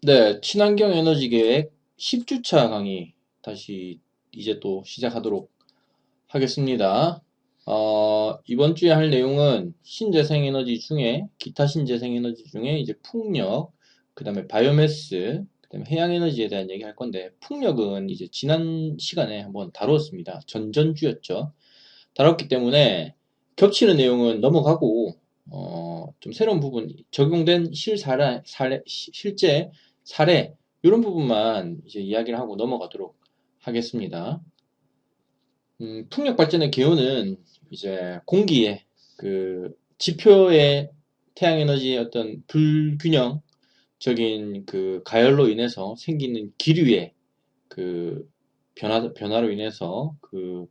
네, 친환경 에너지 계획 10주차 강의 다시 이제 또 시작하도록 하겠습니다. 이번 주에 할 내용은 신재생 에너지 중에, 기타 신재생 에너지 중에 이제 풍력, 그 다음에 바이오매스, 그 다음에 해양 에너지에 대한 얘기 할 건데, 풍력은 이제 지난 시간에 한번 다루었습니다. 전전주였죠. 다뤘기 때문에 겹치는 내용은 넘어가고, 좀 새로운 부분, 적용된 실제 사례, 이런 부분만 이제 이야기를 하고 넘어가도록 하겠습니다. 풍력 발전의 기원은 이제 공기의 그 지표의 태양 에너지의 어떤 불균형적인 그 가열로 인해서 생기는 기류의 그 변화로 인해서 그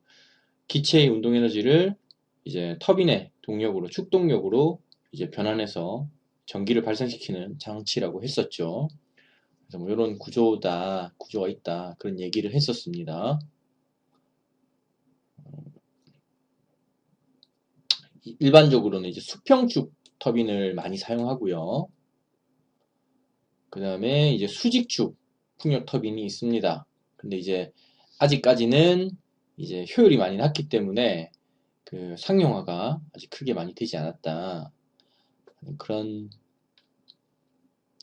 기체의 운동 에너지를 이제 터빈의 동력으로, 축동력으로 이제 변환해서 전기를 발생시키는 장치라고 했었죠. 그래서 뭐 이런 구조가 있다. 그런 얘기를 했었습니다. 일반적으로는 이제 수평축 터빈을 많이 사용하고요. 그 다음에 이제 수직축 풍력 터빈이 있습니다. 근데 이제 아직까지는 이제 효율이 많이 낮기 때문에 그 상용화가 아직 크게 많이 되지 않았다. 그런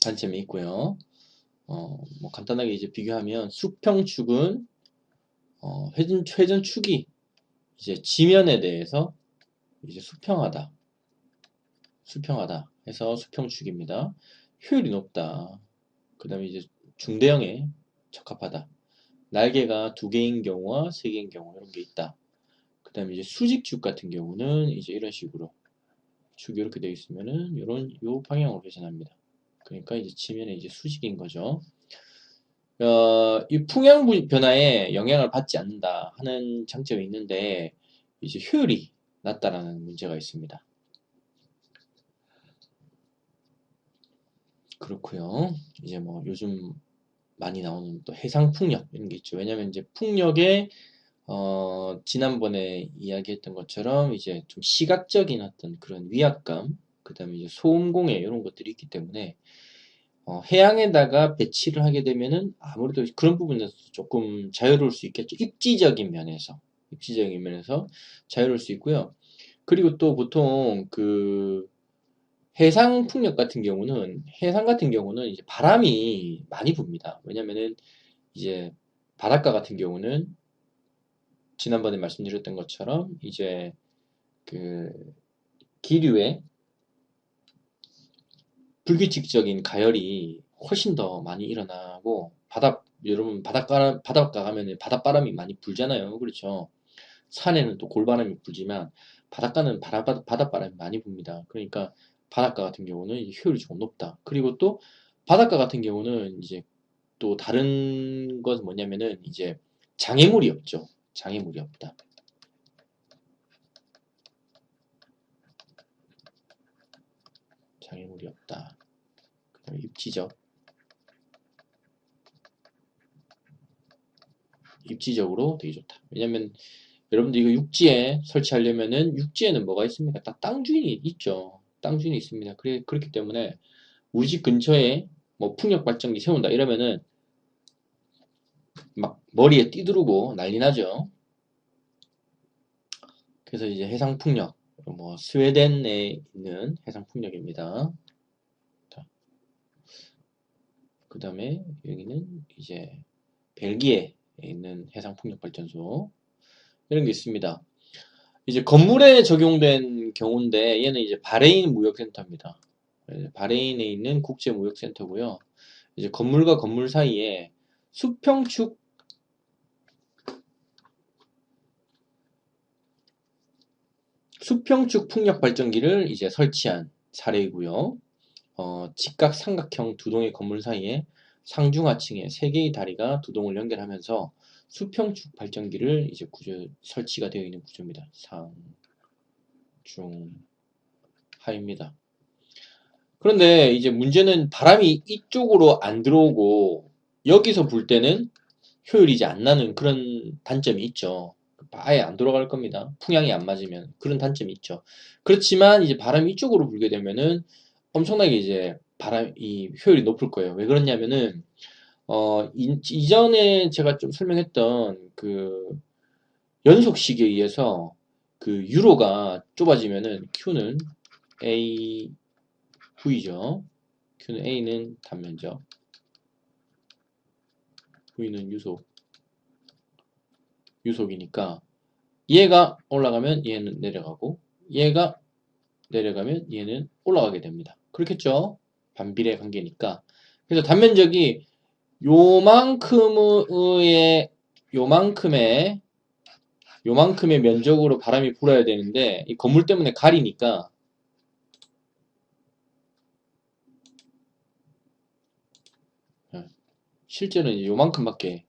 단점이 있고요. 뭐 간단하게 이제 비교하면 수평축은 회전축이 이제 지면에 대해서 이제 수평하다 해서 수평축입니다. 효율이 높다. 그 다음에 이제 중대형에 적합하다. 날개가 두 개인 경우와 세 개인 경우 이런 게 있다. 그 다음에 이제 수직축 같은 경우는 이제 이런 식으로 축이 이렇게 되어 있으면은 요 방향으로 회전합니다. 그러니까 이제 지면에 이제 수직인 거죠. 이 풍향 변화에 영향을 받지 않는다 하는 장점이 있는데 이제 효율이 낮다라는 문제가 있습니다. 그렇고요. 이제 뭐 요즘 많이 나오는 또 해상 풍력 이런 게 있죠. 왜냐면 이제 풍력에 지난번에 이야기했던 것처럼 이제 좀 시각적인 어떤 그런 위압감, 그 다음에 이제 소음공해 이런 것들이 있기 때문에 해양에다가 배치를 하게 되면은 아무래도 그런 부분에서 조금 자유로울 수 있겠죠. 입지적인 면에서 자유로울 수 있고요. 그리고 또 보통 그 해상 같은 경우는 이제 바람이 많이 붑니다. 왜냐면은 이제 바닷가 같은 경우는 지난번에 말씀드렸던 것처럼 이제 그 기류의 불규칙적인 가열이 훨씬 더 많이 일어나고 여러분 바닷가 가면 바닷바람이 많이 불잖아요. 그렇죠? 산에는 또 골바람이 불지만 바닷가는 바닷바람이 많이 붑니다. 그러니까 바닷가 같은 경우는 이제 효율이 조금 높다. 그리고 또 바닷가 같은 경우는 이제 또 다른 것은 뭐냐면은 이제 장애물이 없죠. 장애물이 없다. 장애물이 없다. 그다음에 입지적으로 되게 좋다. 왜냐면 여러분들 이거 육지에 설치하려면은 육지에는 뭐가 있습니까? 딱 땅 주인이 있죠. 땅 주인이 있습니다. 그렇기 때문에 우리 집 근처에 뭐 풍력 발전기 세운다 이러면은 막 머리에 띠두르고 난리 나죠. 그래서 이제 해상 풍력, 뭐 스웨덴에 있는 해상 풍력입니다. 그 다음에 여기는 이제 벨기에에 있는 해상 풍력 발전소 이런 게 있습니다. 이제 건물에 적용된 경우인데 얘는 이제 바레인 무역센터입니다. 바레인에 있는 국제무역센터고요. 이제 건물과 건물 사이에 수평축 수평축 풍력 발전기를 이제 설치한 사례이고요. 직각 삼각형 두 동의 건물 사이에 상중하층의 세 개의 다리가 두 동을 연결하면서 수평축 발전기를 이제 설치가 되어 있는 구조입니다. 상, 중, 하입니다. 그런데 이제 문제는 바람이 이쪽으로 안 들어오고 여기서 불 때는 효율이 이제 안 나는 그런 단점이 있죠. 아예 안 돌아갈 겁니다. 풍향이 안 맞으면 그런 단점이 있죠. 그렇지만 이제 바람이 이쪽으로 불게 되면은 엄청나게 이제 이 효율이 높을 거예요. 왜 그러냐면은, 이전에 제가 좀 설명했던 그 연속식에 의해서 그 유로가 좁아지면은 Q는 A, V죠. Q는 A는 단면적, V는 유속이니까 얘가 올라가면 얘는 내려가고 얘가 내려가면 얘는 올라가게 됩니다. 그렇겠죠? 반비례 관계니까. 그래서 단면적이 요만큼의 요만큼의 요만큼의 면적으로 바람이 불어야 되는데 이 건물 때문에 가리니까 실제로는 이제 요만큼밖에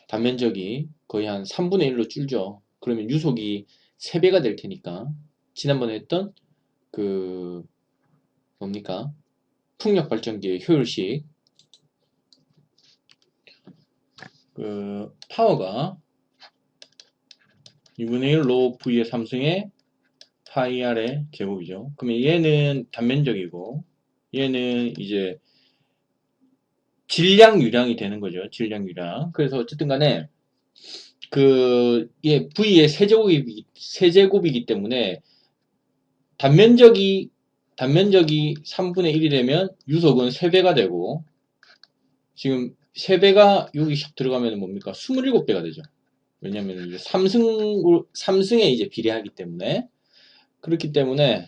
단면적이 거의 한 3분의 1로 줄죠. 그러면 유속이 3배가 될 테니까 지난번에 했던 그 뭡니까? 풍력 발전기의 효율식 그 파워가 2분의 1로 V의 3승의 파이 R의 제곱이죠. 그러면 얘는 단면적이고 얘는 이제 질량 유량이 되는 거죠. 질량 유량. 그래서 어쨌든 간에 얘 V의 세제곱이기 때문에 단면적이 3분의 1이 되면 유속은 3배가 되고 지금 3배가 여기 샥 들어가면 뭡니까? 27배가 되죠. 왜냐면 이제 3승에 이제 비례하기 때문에 그렇기 때문에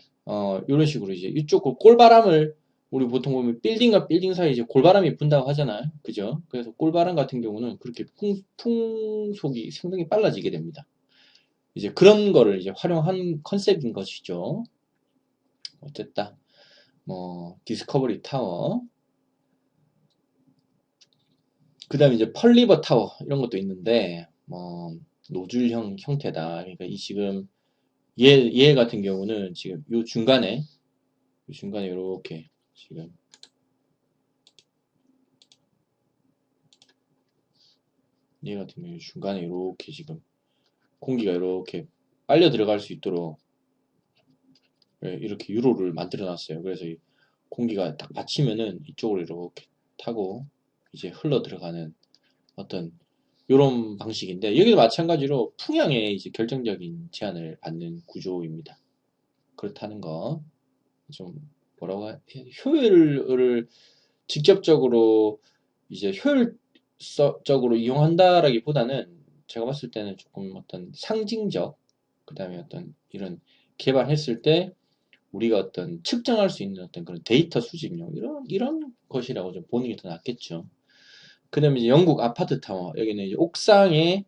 이런 식으로 이제 이쪽 꼴바람을 우리 보통 보면 빌딩과 빌딩 사이에 이제 골바람이 분다고 하잖아요. 그죠? 그래서 꼴바람 같은 경우는 그렇게 풍속이 상당히 빨라지게 됩니다. 이제 그런 거를 이제 활용한 컨셉인 것이죠. 어쨌다. 디스커버리 타워. 그 다음에 이제 펄리버 타워, 이런 것도 있는데, 노즐형 형태다. 그러니까 지금, 얘 같은 경우는 지금 요 중간에 이렇게 지금, 얘 같은 경우 중간에 이렇게 지금 공기가 이렇게 빨려 들어갈 수 있도록 이렇게 유로를 만들어 놨어요. 그래서 이 공기가 딱 받치면은 이쪽으로 이렇게 타고 이제 흘러 들어가는 어떤 이런 방식인데 여기도 마찬가지로 풍향에 이제 결정적인 제한을 받는 구조입니다. 그렇다는 거 좀 뭐라고 효율을 직접적으로 이제 효율적으로 이용한다라기보다는 제가 봤을 때는 조금 어떤 상징적 그 다음에 어떤 이런 개발했을 때 우리가 어떤 측정할 수 있는 어떤 그런 데이터 수집용 이런 것이라고 좀 보는 게 더 낫겠죠. 그 다음에 이제 영국 아파트 타워 여기는 이제 옥상에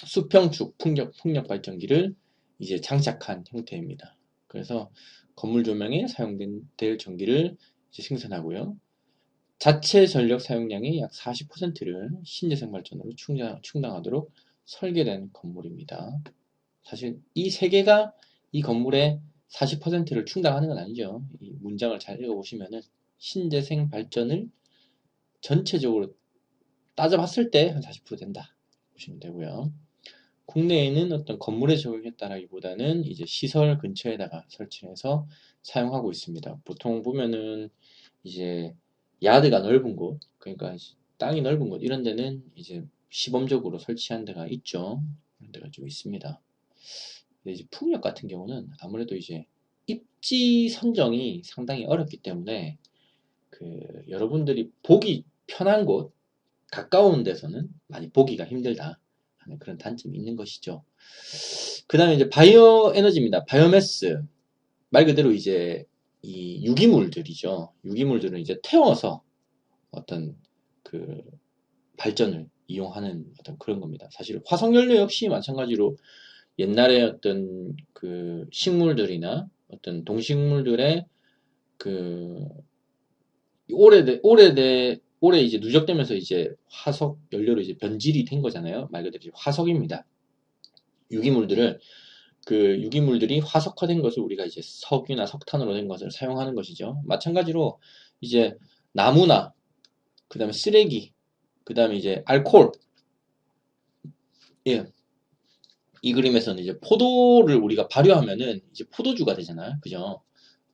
수평축 풍력 발전기를 이제 장착한 형태입니다. 그래서 건물 조명에 사용될 전기를 이제 생산하고요. 자체 전력 사용량의 약 40%를 신재생 발전으로 충당하도록 설계된 건물입니다. 사실 이 세 개가 이 건물의 40%를 충당하는 건 아니죠. 이 문장을 잘 읽어보시면은 신재생 발전을 전체적으로 따져봤을 때 한 40% 된다 보시면 되고요. 국내에는 어떤 건물에 적용했다라기보다는 이제 시설 근처에다가 설치해서 사용하고 있습니다. 보통 보면은 이제 야드가 넓은 곳, 그러니까 땅이 넓은 곳 이런 데는 이제 시범적으로 설치한 데가 있죠. 그런 데가 좀 있습니다. 근데 이제 풍력 같은 경우는 아무래도 이제 입지 선정이 상당히 어렵기 때문에 여러분들이 보기 편한 곳, 가까운 데서는 많이 보기가 힘들다 하는 그런 단점이 있는 것이죠. 그 다음에 이제 바이오 에너지입니다. 바이오매스. 말 그대로 이제 이 유기물들이죠. 유기물들은 이제 태워서 어떤 그 발전을 이용하는 어떤 그런 겁니다. 사실 화석연료 역시 마찬가지로 옛날에 어떤 그 식물들이나 어떤 동식물들의 그 오래 이제 누적되면서 이제 화석 연료로 이제 변질이 된 거잖아요. 말 그대로 화석입니다. 유기물들을 유기물들이 화석화된 것을 우리가 이제 석유나 석탄으로 된 것을 사용하는 것이죠. 마찬가지로 이제 나무나 그 다음에 쓰레기 그 다음에 이제 알코올 예. 이 그림에서는 이제 포도를 우리가 발효하면은 이제 포도주가 되잖아요. 그죠?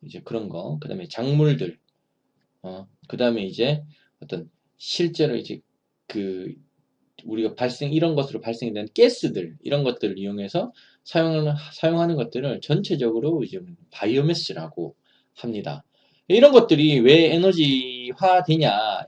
이제 그런 거. 그 다음에 작물들. 그 다음에 이제 어떤 실제로 이제 그 우리가 이런 것으로 발생된 가스들, 이런 것들을 이용해서 사용하는 것들을 전체적으로 이제 바이오매스라고 합니다. 이런 것들이 왜 에너지화 되냐,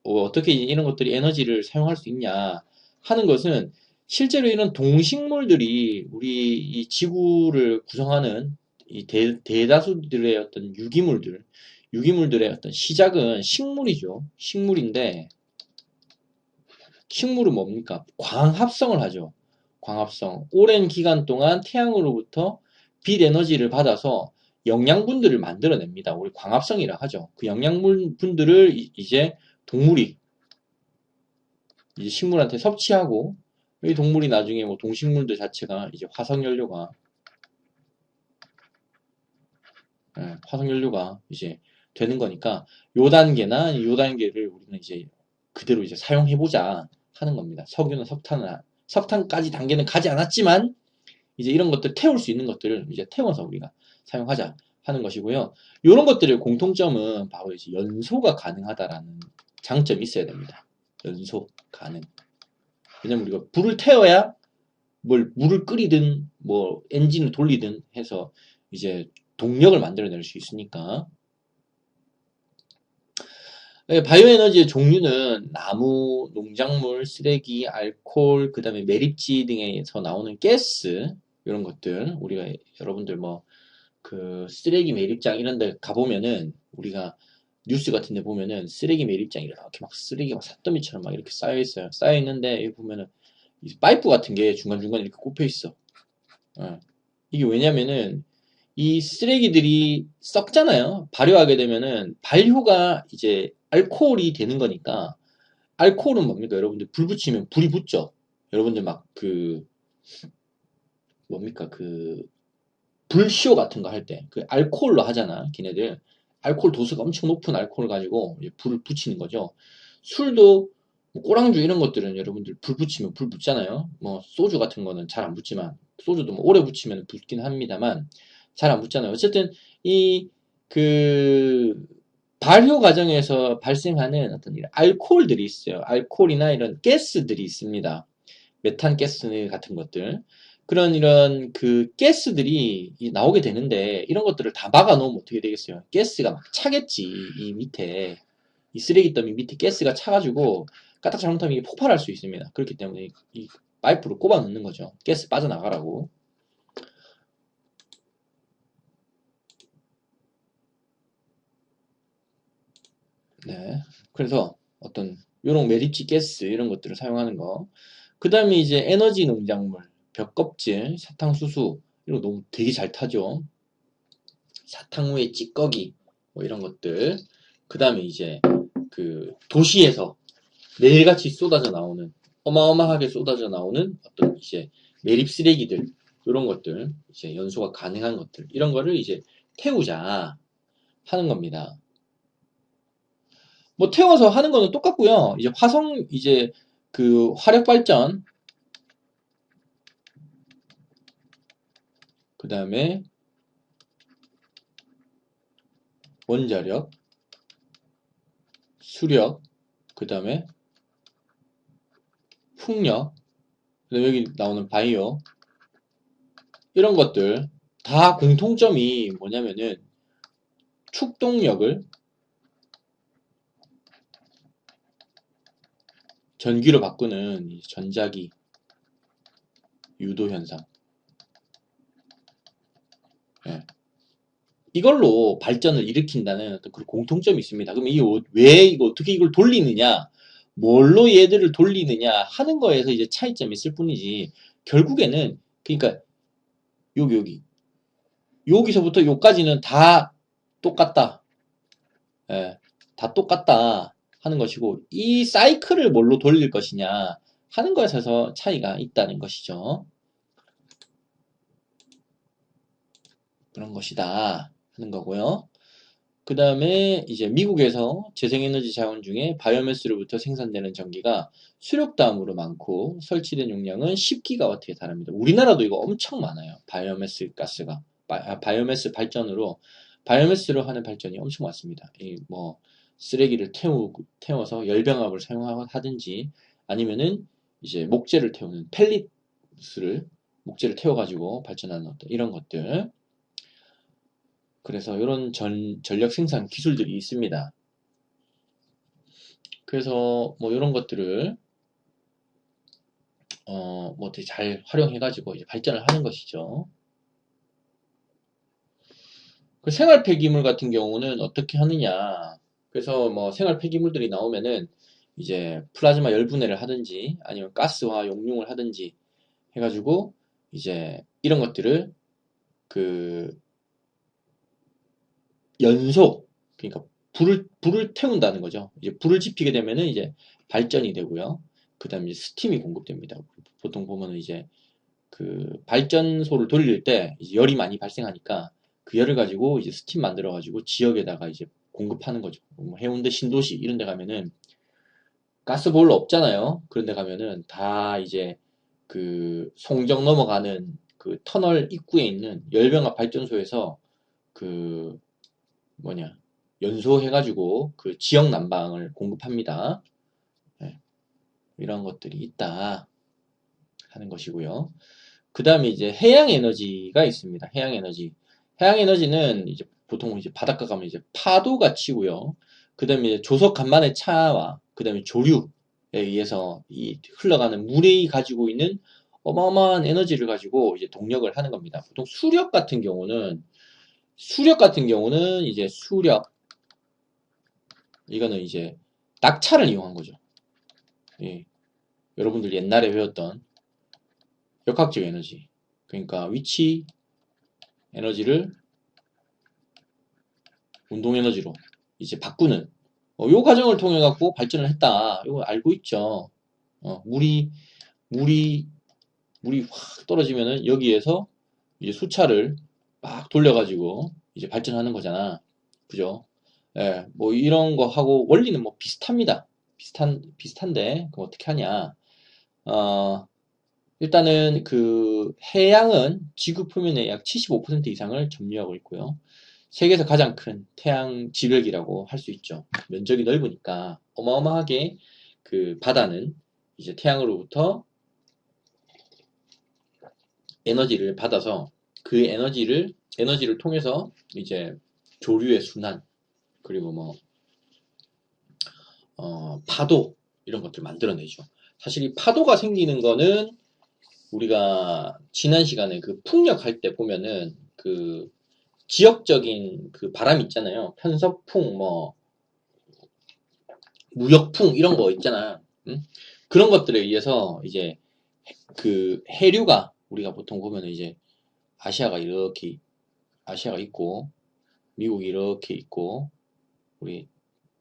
어떻게 이런 것들이 에너지를 사용할 수 있냐 하는 것은 실제로 이런 동식물들이 우리 이 지구를 구성하는 이 대다수들의 어떤 유기물들의 어떤 시작은 식물이죠. 식물인데, 식물은 뭡니까? 광합성을 하죠. 광합성. 오랜 기간 동안 태양으로부터 빛 에너지를 받아서 영양분들을 만들어냅니다. 우리 광합성이라 하죠. 그 영양분들을 이제 동물이 이제 식물한테 섭취하고, 이 동물이 나중에 뭐 동식물들 자체가 이제 화석연료가 이제 되는 거니까 요 단계를 우리는 이제 그대로 이제 사용해보자 하는 겁니다. 석유나 석탄까지 단계는 가지 않았지만 이제 이런 것들 태울 수 있는 것들을 이제 태워서 우리가 사용하자 하는 것이고요. 이런 것들의 공통점은 바로 이제 연소가 가능하다라는 장점이 있어야 됩니다. 연소 가능. 왜냐면 우리가 불을 태워야 물을 끓이든 뭐 엔진을 돌리든 해서 이제 동력을 만들어낼 수 있으니까. 바이오에너지의 종류는 나무, 농작물, 쓰레기, 알코올, 그 다음에 매립지 등에서 나오는 가스, 이런 것들, 우리가 여러분들 뭐 그 쓰레기 매립장 이런 데 가보면은 우리가 뉴스 같은 데 보면은 쓰레기 매립장이 이렇게 막 쓰레기가 산더미처럼 막 이렇게 쌓여 있어요. 쌓여 있는데 여기 보면은 파이프 같은 게 중간중간에 이렇게 꼽혀 있어. 이게 왜냐면은 이 쓰레기들이 썩잖아요. 발효하게 되면은 발효가 이제 알코올이 되는 거니까. 알코올은 뭡니까? 여러분들 불 붙이면 불이 붙죠. 여러분들 막 뭡니까? 불쇼 같은 거 할 때 그 알코올로 하잖아. 걔네들 알코올 도수가 엄청 높은 알코올 가지고 불을 붙이는 거죠. 술도 뭐 꼬랑주 이런 것들은 여러분들 불 붙이면 불 붙잖아요. 뭐 소주 같은 거는 잘 안 붙지만, 소주도 뭐 오래 붙이면 붙긴 합니다만 잘 안 붙잖아요. 어쨌든 이 그 발효 과정에서 발생하는 어떤 이런 알코올들이 있어요. 알코올이나 이런 가스들이 있습니다. 메탄 가스 같은 것들. 그런 이런 그 가스들이 나오게 되는데, 이런 것들을 다 막아 놓으면 어떻게 되겠어요? 가스가 막 차겠지. 이 밑에 이 쓰레기 더미 밑에 가스가 차가지고 까딱 잘못하면 이게 폭발할 수 있습니다. 그렇기 때문에 이 파이프를 꼽아 넣는 거죠. 가스 빠져나가라고. 네. 그래서 어떤 요런 매립지 가스 이런 것들을 사용하는 거. 그 다음에 이제 에너지 농작물, 벽껍질, 사탕수수 이런 거 너무 되게 잘 타죠. 사탕후에 찌꺼기 뭐 이런 것들. 그 다음에 이제 그 도시에서 매일같이 쏟아져 나오는, 어마어마하게 쏟아져 나오는 어떤 이제 매립 쓰레기들, 이런 것들, 이제 연소가 가능한 것들, 이런 거를 이제 태우자 하는 겁니다. 뭐 태워서 하는 거는 똑같고요. 이제 이제 그 화력 발전, 그 다음에 원자력, 수력, 그 다음에 풍력, 그 다음에 여기 나오는 바이오, 이런 것들 다 공통점이 뭐냐면은 축동력을 전기로 바꾸는 전자기 유도 현상. 예. 이걸로 발전을 일으킨다는 어떤 그런 공통점이 있습니다. 그럼 왜 이거 어떻게 이걸 돌리느냐, 뭘로 얘들을 돌리느냐 하는 거에서 이제 차이점이 있을 뿐이지, 결국에는 그러니까 여기서부터 여기까지는 다 똑같다. 예, 다 똑같다 하는 것이고, 이 사이클을 뭘로 돌릴 것이냐 하는 것에서 차이가 있다는 것이죠. 그런 것이다 하는 거고요. 그 다음에 이제 미국에서 재생에너지 자원 중에 바이오매스로부터 생산되는 전기가 수력다음으로 많고 설치된 용량은 10기가와트에 달합니다. 우리나라도 이거 엄청 많아요. 바이오매스 발전으로 바이오매스로 하는 발전이 엄청 많습니다. 뭐 쓰레기를 태워서 열병합을 사용하든지 아니면은 이제 목재를 태우는 펠릿을 목재를 태워가지고 발전하는 이런 것들. 그래서 이런 전력 생산 기술들이 있습니다. 그래서 뭐 이런 것들을 뭐 되게 잘 활용해가지고 이제 발전을 하는 것이죠. 그 생활 폐기물 같은 경우는 어떻게 하느냐. 그래서 뭐 생활 폐기물들이 나오면은 이제 플라즈마 열분해를 하든지 아니면 가스화 용융을 하든지 해가지고 이제 이런 것들을 그 연소, 그러니까 불을 태운다는 거죠. 이제 불을 지피게 되면은 이제 발전이 되고요. 그 다음에 스팀이 공급됩니다. 보통 보면은 이제 그 발전소를 돌릴 때 이제 열이 많이 발생하니까 그 열을 가지고 이제 스팀 만들어 가지고 지역에다가 이제 공급하는 거죠. 뭐 해운대 신도시 이런 데 가면은 가스보일러 없잖아요. 그런 데 가면은 다 이제 그 송정 넘어가는 그 터널 입구에 있는 열병합 발전소에서 그 뭐냐 연소해가지고 그 지역 난방을 공급합니다. 네, 이런 것들이 있다 하는 것이고요. 그 다음에 이제 해양 에너지가 있습니다. 해양 에너지. 해양 에너지는 이제 보통 이제 바닷가 가면 이제 파도가 치고요. 그 다음에 이제 조석 간만의 차와 그 다음에 조류에 의해서 이 흘러가는 물이 가지고 있는 어마어마한 에너지를 가지고 이제 동력을 하는 겁니다. 보통 수력 같은 경우는 이제 이거는 이제 낙차를 이용한 거죠. 예, 여러분들 옛날에 배웠던 역학적 에너지. 그러니까 위치 에너지를 운동 에너지로 이제 바꾸는 요 과정을 통해 갖고 발전을 했다. 이거 알고 있죠. 물이 물이 물이 확 떨어지면은 여기에서 이제 수차를 막 돌려가지고 이제 발전하는 거잖아. 그죠? 예, 뭐 이런 거 하고 원리는 뭐 비슷합니다. 비슷한데 그럼 어떻게 하냐? 어, 일단은 그 해양은 지구 표면의 약 75% 이상을 점유하고 있고요. 세계에서 가장 큰 태양 지벽이라고 할 수 있죠. 면적이 넓으니까 어마어마하게 그 바다는 이제 태양으로부터 에너지를 받아서 그 에너지를 통해서 이제 조류의 순환 그리고 뭐 파도 이런 것들 만들어내죠. 사실 이 파도가 생기는 거는 우리가 지난 시간에 그 풍력할 때 보면은 그 지역적인 그 바람 있잖아요. 편서풍, 뭐 무역풍 이런 거 있잖아. 응? 그런 것들에 의해서 이제 그 해류가 우리가 보통 보면 이제 아시아가 있고 미국이 이렇게 있고 우리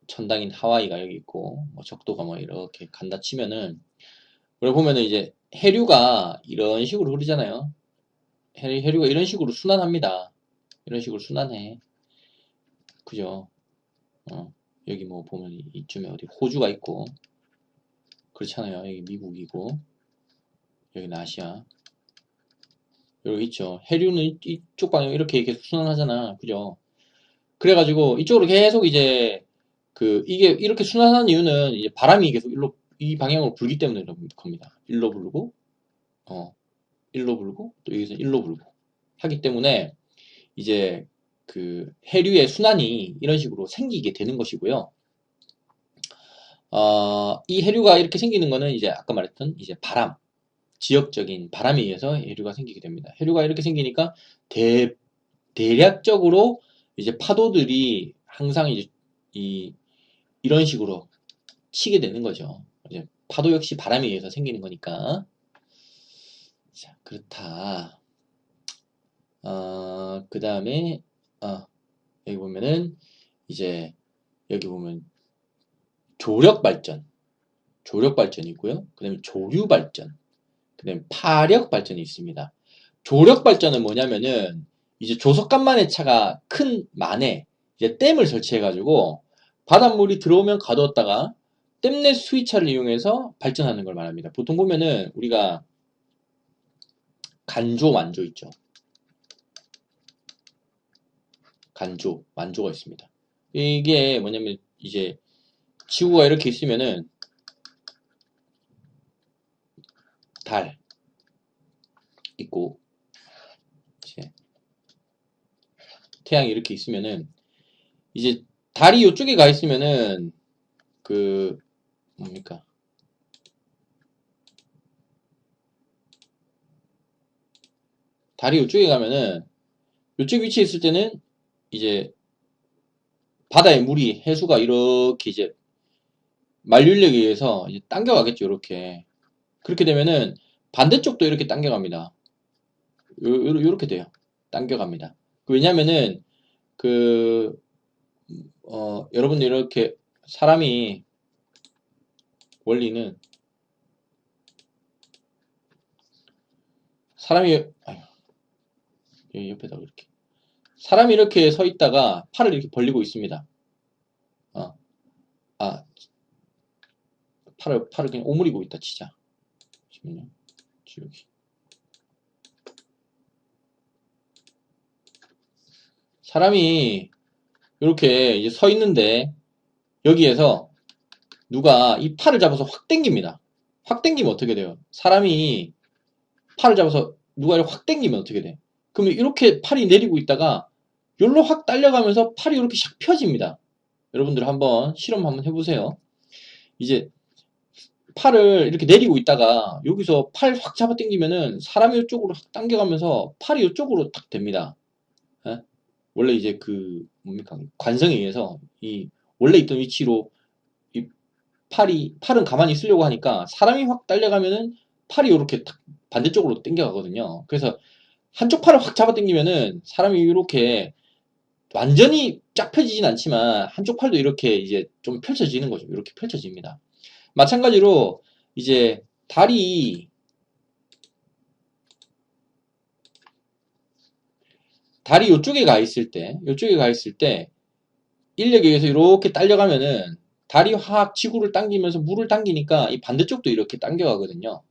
천당인 하와이가 여기 있고 뭐 적도가 뭐 이렇게 간다 치면은 그걸 보면은 이제 해류가 이런 식으로 흐르잖아요. 해류가 이런 식으로 순환합니다. 이런 식으로 순환해. 그죠? 여기 뭐 보면 이쯤에 어디 호주가 있고 그렇잖아요. 여기 미국이고 여기는 아시아. 여기 있죠. 해류는 이쪽 방향 이렇게 계속 순환하잖아. 그죠? 그래가지고 이쪽으로 계속 이제 그 이게 이렇게 순환하는 이유는 이제 바람이 계속 이 방향으로 불기 때문에 그런 겁니다. 일로 불고 일로 불고 또 여기서 일로 불고 하기 때문에 이제 그 해류의 순환이 이런 식으로 생기게 되는 것이고요. 이 해류가 이렇게 생기는 거는 이제 아까 말했던 이제 지역적인 바람에 의해서 해류가 생기게 됩니다. 해류가 이렇게 생기니까 대략적으로 이제 파도들이 항상 이제 이런 식으로 치게 되는 거죠. 이제 파도 역시 바람에 의해서 생기는 거니까. 자, 그렇다. 그 다음에, 여기 보면은, 이제, 여기 보면, 조력 발전이 있고요. 그 다음에 조류 발전, 그 다음에 파력 발전이 있습니다. 조력 발전은 뭐냐면은, 이제 조석간만의 차가 큰 만에, 이제 댐을 설치해가지고, 바닷물이 들어오면 가두었다가, 댐내 수위차를 이용해서 발전하는 걸 말합니다. 보통 보면은, 우리가, 간조, 만조 있죠. 간조, 만조가 있습니다. 이게 뭐냐면 이제 지구가 이렇게 있으면은 달 있고 이제 태양이 이렇게 있으면은 이제 달이 이쪽에 가 있으면은 그 뭡니까? 달이 이쪽에 가면은 이쪽 위치에 있을 때는 이제 바다의 물이 해수가 이렇게 이제 만류력에 의해서 이제 당겨가겠죠. 이렇게 그렇게 되면은 반대쪽도 이렇게 당겨갑니다. 요렇게 돼요. 당겨갑니다. 왜냐면은 그 여러분들 이렇게 사람이 원리는 사람이 아유, 여기 옆에다가 이렇게 사람이 이렇게 서 있다가 팔을 이렇게 벌리고 있습니다. 어, 아 팔을 그냥 오므리고 있다 치자. 잠시만요. 지우기. 사람이 이렇게 이제 서 있는데 여기에서 누가 이 팔을 잡아서 확 당깁니다. 확 당기면 어떻게 돼요? 사람이 팔을 잡아서 누가 이렇게 확 당기면 어떻게 돼? 그러면 이렇게 팔이 내리고 있다가 요로 확 딸려가면서 팔이 이렇게 샥 펴집니다. 여러분들 한번 실험 한번 해보세요. 이제 팔을 이렇게 내리고 있다가 여기서 팔 확 잡아 당기면은 사람이 이쪽으로 확 당겨가면서 팔이 이쪽으로 딱 됩니다. 예? 원래 이제 그 뭡니까 관성에 의해서 이 원래 있던 위치로 이 팔은 가만히 있으려고 하니까 사람이 확 딸려가면은 팔이 이렇게 딱 반대쪽으로 당겨가거든요. 그래서 한쪽 팔을 확 잡아 당기면은 사람이 이렇게 완전히 쫙 펴지진 않지만 한쪽 팔도 이렇게 이제 좀 펼쳐지는 거죠. 이렇게 펼쳐집니다. 마찬가지로 이제 달이 요쪽에 가 있을 때 인력에 의해서 이렇게 딸려가면은 달이 확 지구를 당기면서 물을 당기니까 이 반대쪽도 이렇게 당겨가거든요.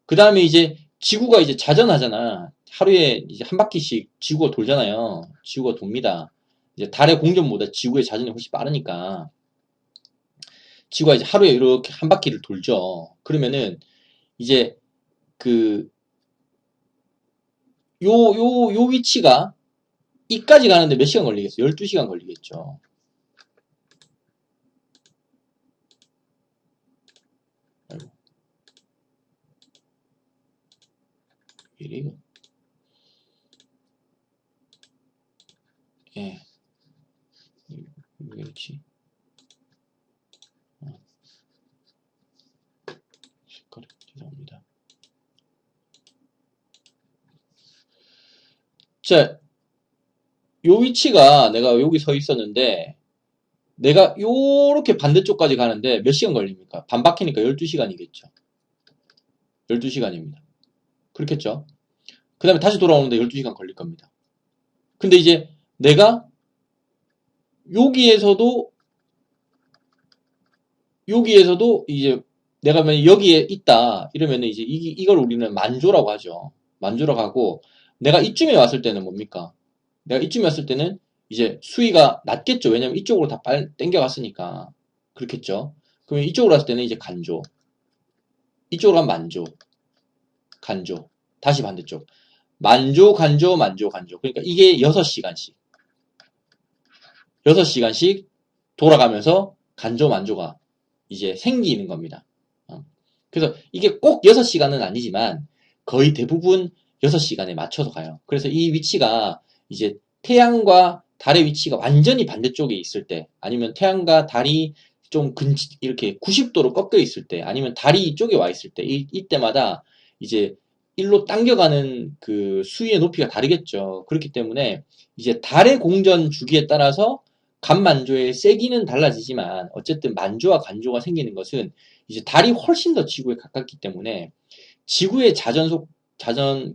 그 다음에 이제 지구가 이제 자전하잖아. 하루에 이제 한 바퀴씩 지구가 돌잖아요. 지구가 돕니다. 이제 달의 공전보다 지구의 자전이 훨씬 빠르니까 지구가 이제 하루에 이렇게 한 바퀴를 돌죠. 그러면은 이제 그 요 위치가 이까지 가는데 몇 시간 걸리겠어요? 12시간 걸리겠죠. 아이고, 이래, 예, 왜 그렇지? 색깔이, 죄송합니다. 자, 요 위치가 내가 여기 서 있었는데, 내가 요렇게 반대쪽까지 가는데 몇 시간 걸립니까? 반 바퀴니까 12시간이겠죠. 12시간입니다. 그렇겠죠? 그 다음에 다시 돌아오는데 12시간 걸릴 겁니다. 근데 이제 내가 여기에서도 이제 내가 만약 여기에 있다 이러면 이제 이걸 우리는 만조라고 하죠. 만조라고 하고 내가 이쯤에 왔을 때는 뭡니까? 내가 이쯤에 왔을 때는 이제 수위가 낮겠죠. 왜냐면 이쪽으로 다 빨리 땡겨갔으니까 그렇겠죠. 그러면 이쪽으로 왔을 때는 이제 간조, 이쪽으로 가면 만조, 간조, 다시 반대쪽 만조, 간조, 만조, 간조. 그러니까 이게 6시간씩 6시간씩 돌아가면서 간조, 만조가 이제 생기는 겁니다. 그래서 이게 꼭 6시간은 아니지만 거의 대부분 6시간에 맞춰서 가요. 그래서 이 위치가 이제 태양과 달의 위치가 완전히 반대쪽에 있을 때, 아니면 태양과 달이 좀 이렇게 90도로 꺾여 있을 때, 아니면 달이 이쪽에 와 있을 때, 이때마다 이제 일로 당겨가는 그 수위의 높이가 다르겠죠. 그렇기 때문에 이제 달의 공전 주기에 따라서 간만조의 세기는 달라지지만 어쨌든 만조와 간조가 생기는 것은 이제 달이 훨씬 더 지구에 가깝기 때문에 지구의 자전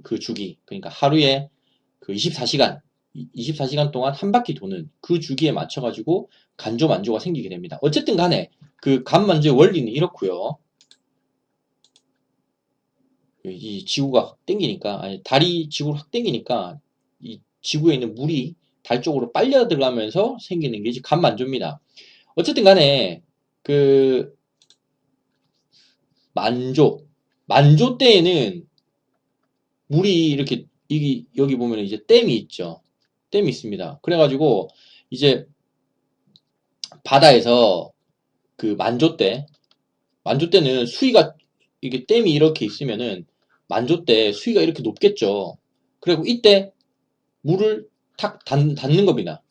그 주기, 그러니까 하루에 그 24시간 동안 한 바퀴 도는 그 주기에 맞춰가지고 간조, 만조가 생기게 됩니다. 어쨌든 간에 그 간만조의 원리는 이렇고요. 이 지구가 확 땡기니까, 아니, 달이 지구를 확 땡기니까 이 지구에 있는 물이 달 쪽으로 빨려 들어가면서 생기는 게 이제 간만조입니다. 어쨌든 간에 그 만조 때에는 물이 이렇게 여기 보면 이제 댐이 있죠. 댐이 있습니다. 그래가지고 이제 바다에서 그 만조 때는 수위가 이게 댐이 이렇게 있으면은 만조 때 수위가 이렇게 높겠죠. 그리고 이때 물을 탁 닫는 겁니다.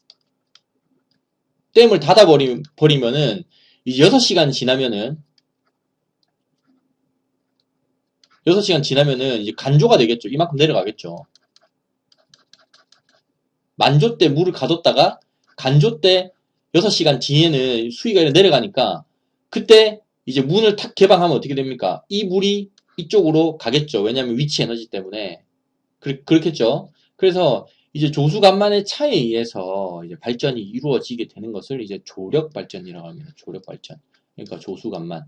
댐을 닫아버리면은 이제 6시간 지나면은 6시간 지나면은 이제 간조가 되겠죠. 이만큼 내려가겠죠. 만조 때 물을 가뒀다가 간조 때 6시간 뒤에는 수위가 내려가니까 그때 이제 문을 탁 개방하면 어떻게 됩니까? 이 물이 이쪽으로 가겠죠. 왜냐하면 위치 에너지 때문에. 그렇겠죠. 그래서 이제 조수간만의 차에 의해서 이제 발전이 이루어지게 되는 것을 이제 조력 발전이라고 합니다. 조력 발전. 그러니까 조수간만.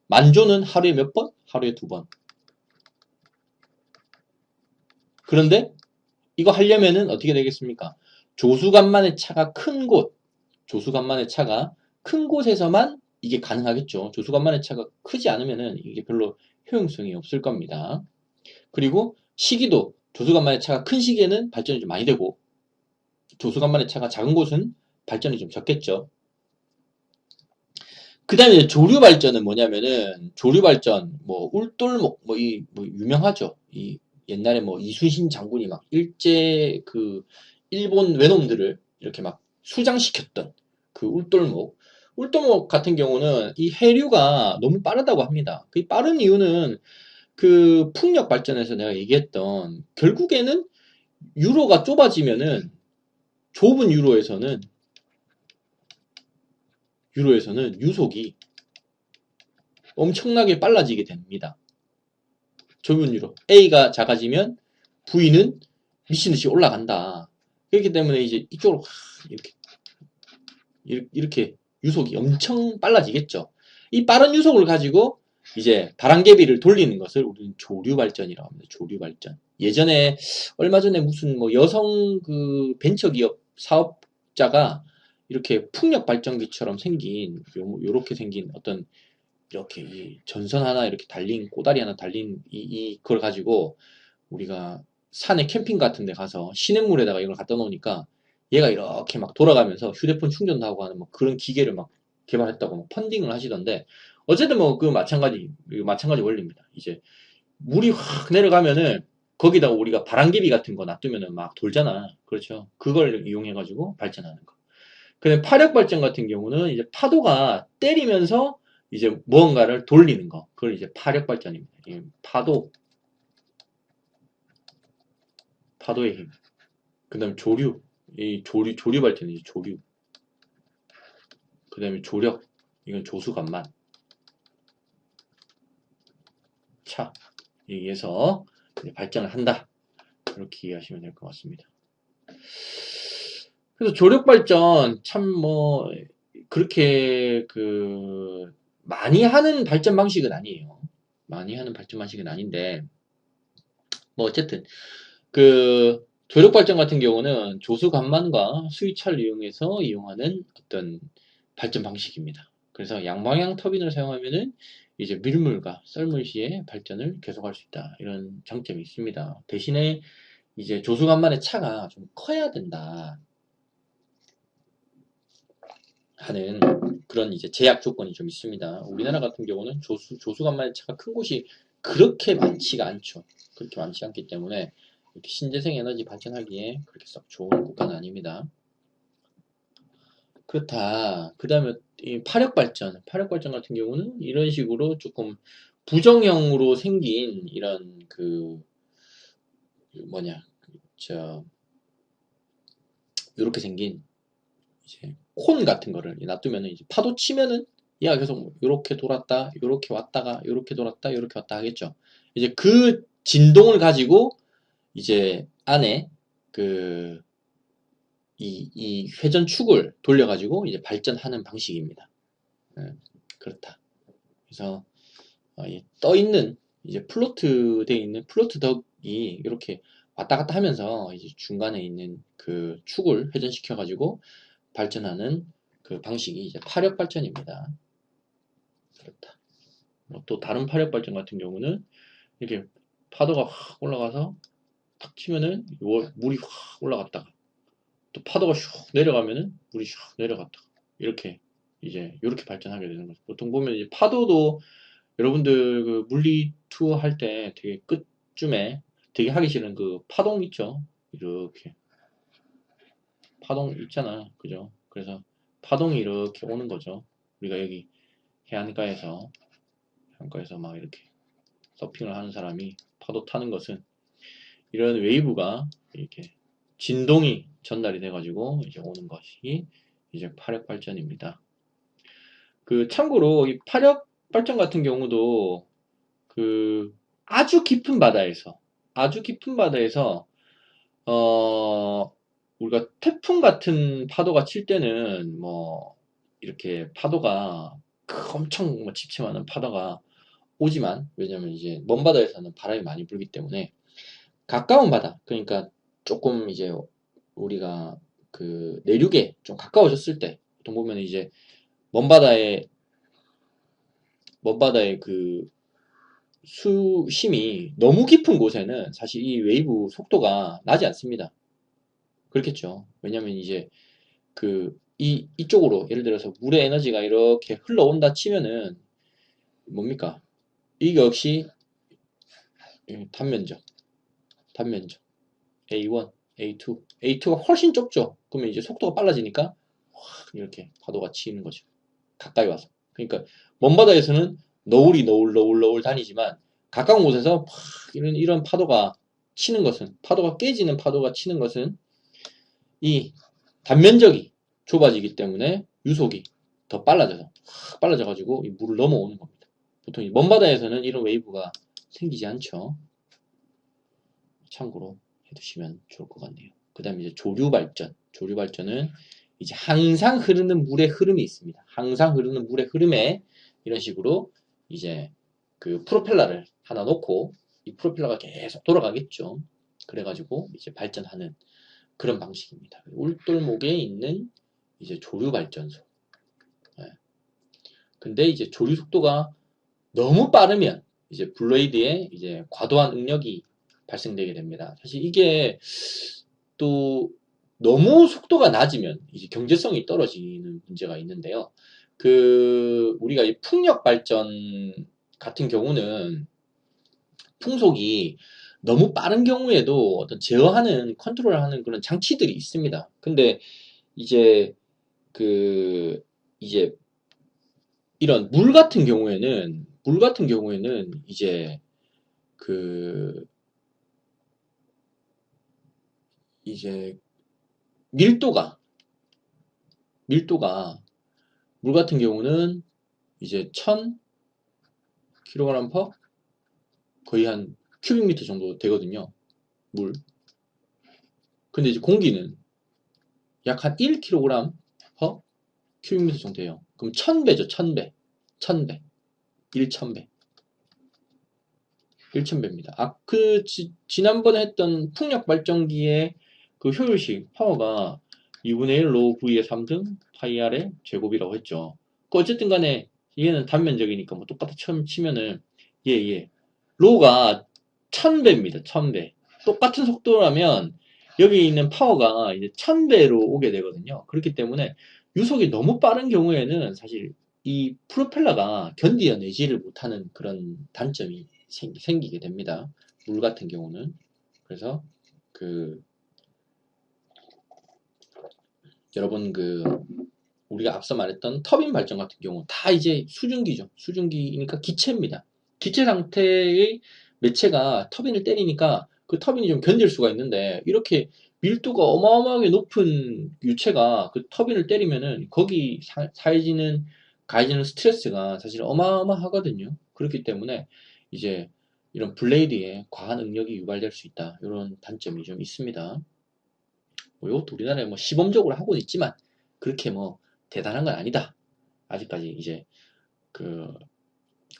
만조는 하루에 몇 번? 하루에 2번. 그런데 이거 하려면은 어떻게 되겠습니까? 조수간만의 차가 큰 곳, 조수간만의 차가 큰 곳에서만 이게 가능하겠죠. 조수간만의 차가 크지 않으면은 이게 별로 효용성이 없을 겁니다. 그리고 시기도 조수간만의 차가 큰 시기에는 발전이 좀 많이 되고 조수간만의 차가 작은 곳은 발전이 좀 적겠죠. 그 다음에 조류 발전은 뭐냐면은 조류 발전 뭐 울돌목 뭐 유명하죠. 이 옛날에 뭐 이순신 장군이 막 일제 그 일본 외놈들을 이렇게 막 수장시켰던 그 울돌목 같은 경우는 이 해류가 너무 빠르다고 합니다. 그 빠른 이유는 그 풍력 발전에서 내가 얘기했던 결국에는 유로가 좁아지면은 좁은 유로에서는 유속이 엄청나게 빨라지게 됩니다. 좁은 유로. A가 작아지면 V는 미친듯이 올라간다. 그렇기 때문에 이제 이쪽으로 이렇게 유속이 엄청 빨라지겠죠. 이 빠른 유속을 가지고 이제 바람개비를 돌리는 것을 우리는 조류 발전이라고 합니다. 조류 발전. 예전에 얼마 전에 무슨 뭐 여성 그 벤처기업 사업자가 이렇게 풍력 발전기처럼 생긴 요렇게 생긴 어떤 이렇게 이 전선 하나 이렇게 달린 꼬다리 하나 달린 그걸 가지고 우리가 산에 캠핑 같은 데 가서 시냇물에다가 이걸 갖다 놓으니까 얘가 이렇게 막 돌아가면서 휴대폰 충전도 하고 하는 뭐 그런 기계를 막 개발했다고 막 펀딩을 하시던데 어쨌든 뭐 그 마찬가지 원리입니다. 이제 물이 확 내려가면은 거기다가 우리가 바람개비 같은 거 놔두면은 막 돌잖아. 그렇죠. 그걸 이용해 가지고 발전하는 거. 근데 파력 발전 같은 경우는 이제 파도가 때리면서 이제 무언가를 돌리는 거. 그걸 이제 파력 발전입니다. 파도의 힘. 그 다음에 조류 발전이지, 조류. 그 다음에 조력. 이건 조수간만. 차. 여기에서 발전을 한다. 그렇게 이해하시면 될 것 같습니다. 그래서 조력 발전, 참 그렇게 많이 하는 발전 방식은 아니에요. 많이 하는 발전 방식은 아닌데, 어쨌든, 조력 발전 같은 경우는 조수 간만과 수위차를 이용해서 이용하는 어떤 발전 방식입니다. 그래서 양방향 터빈을 사용하면은 이제 밀물과 썰물 시에 발전을 계속할 수 있다. 이런 장점이 있습니다. 대신에 이제 조수 간만의 차가 좀 커야 된다 하는 그런 이제 제약 조건이 좀 있습니다. 우리나라 같은 경우는 조수 간만의 차가 큰 곳이 그렇게 많지가 않죠. 그렇게 많지 않기 때문에 이렇게 신재생 에너지 발전하기에 그렇게 썩 좋은 국가는 아닙니다. 그렇다. 그 다음에 이 파력 발전 같은 경우는 이런 식으로 조금 부정형으로 생긴 이런 이렇게 생긴 이제 콘 같은 거를 놔두면은 이제 파도 치면은 얘가 계속 이렇게 돌았다, 이렇게 왔다가, 이렇게 돌았다, 이렇게 왔다 하겠죠. 이제 그 진동을 가지고 이제 안에 이 회전축을 돌려가지고 이제 발전하는 방식입니다. 그렇다. 그래서 떠 있는 이제 플로트 돼 있는 플로트 이렇게 왔다 갔다 하면서 이제 중간에 있는 그 축을 회전시켜 가지고 발전하는 그 방식이 이제 파력 발전입니다. 그렇다. 또 다른 파력 발전 같은 경우는 이렇게 파도가 확 올라가서 탁 치면은 물이 확 올라갔다가 또 파도가 슉 내려가면은 물이 슉 내려갔다가 이렇게 이제 이렇게 발전하게 되는 거죠. 보통 보면 이제 파도도 여러분들 그 물리 투어 할 때 되게 끝쯤에 되게 하기 싫은 그 파동 있죠? 이렇게 파동 있잖아, 그죠? 그래서 파동이 이렇게 오는 거죠. 우리가 여기 해안가에서 막 이렇게 서핑을 하는 사람이 파도 타는 것은 이런 웨이브가 이렇게 진동이 전달이 돼가지고 이제 오는 것이 이제 파력 발전입니다. 그 참고로 이 파력 발전 같은 경우도 그 아주 깊은 바다에서 우리가 태풍 같은 파도가 칠 때는 뭐 이렇게 파도가 엄청 뭐 집채만한 파도가 오지만 왜냐면 이제 먼 바다에서는 바람이 많이 불기 때문에 가까운 바다 그러니까 조금 이제 우리가 그 내륙에 좀 가까워졌을 때 보통 보면 이제 먼 바다에 그 수심이 너무 깊은 곳에는 사실 이 웨이브 속도가 나지 않습니다. 그렇겠죠. 왜냐면 이제 이쪽으로 예를 들어서 물의 에너지가 이렇게 흘러온다 치면은 뭡니까? 이게 역시 단면적 A1, A2, A2가 훨씬 좁죠. 그러면 이제 속도가 빨라지니까 확 이렇게 파도가 치는 거죠. 가까이 와서. 그러니까 먼 바다에서는 너울 다니지만 가까운 곳에서 팍 이런 파도가 치는 것은 파도가 깨지는 파도가 치는 것은 이 단면적이 좁아지기 때문에 유속이 더 빨라져서 확 빨라져가지고 이 물을 넘어오는 겁니다. 보통 이 먼 바다에서는 이런 웨이브가 생기지 않죠. 참고로 해두시면 좋을 것 같네요. 그 다음에 이제 조류 발전은 이제 항상 흐르는 물의 흐름이 있습니다. 항상 흐르는 물의 흐름에 이런 식으로 이제 그 프로펠러를 하나 놓고 이 프로펠러가 계속 돌아가겠죠. 그래가지고 이제 발전하는 그런 방식입니다. 울돌목에 있는 이제 조류 발전소. 네. 근데 이제 조류 속도가 너무 빠르면 이제 블레이드에 이제 과도한 응력이 발생되게 됩니다. 사실 이게 또 너무 속도가 낮으면 이제 경제성이 떨어지는 문제가 있는데요. 우리가 이 풍력 발전 같은 경우는 풍속이 너무 빠른 경우에도 어떤 제어하는 컨트롤하는 그런 장치들이 있습니다. 근데 이제 그 이제 이런 물 같은 경우에는 이제 그 이제 밀도가 물 같은 경우는 이제 1000kg per 거의 한 큐빅미터 정도 되거든요. 물. 근데 이제 공기는 약 한 1kg per 큐빅미터 정도 돼요. 그럼 1000배죠. 1000배. 1000배. 1000배. 1000배입니다. 지난번에 했던 풍력 발전기의 그 효율식 파워가 2분의 1 로 V의 3등 파이 R의 제곱이라고 했죠. 어쨌든 간에 얘는 단면적이니까 뭐 똑같이 처음 치면은 예. 로가 1000배입니다. 1000배. 똑같은 속도라면 여기 있는 파워가 이제 1000배로 오게 되거든요. 그렇기 때문에 유속이 너무 빠른 경우에는 사실 이 프로펠러가 견디어내지를 못하는 그런 단점이 생기게 됩니다. 물 같은 경우는. 그래서 여러분 우리가 앞서 말했던 터빈 발전 같은 경우 다 이제 수증기죠. 수증기니까 기체입니다. 기체 상태의 매체가 터빈을 때리니까 그 터빈이 좀 견딜 수가 있는데 이렇게 밀도가 어마어마하게 높은 유체가 그 터빈을 때리면은 거기 가해지는 스트레스가 사실 어마어마하거든요. 그렇기 때문에 이제 이런 블레이드에 과한 응력이 유발될 수 있다. 이런 단점이 좀 있습니다. 뭐 이것도 우리나라에 뭐 시범적으로 하고는 있지만 그렇게 뭐 대단한 건 아니다. 아직까지 이제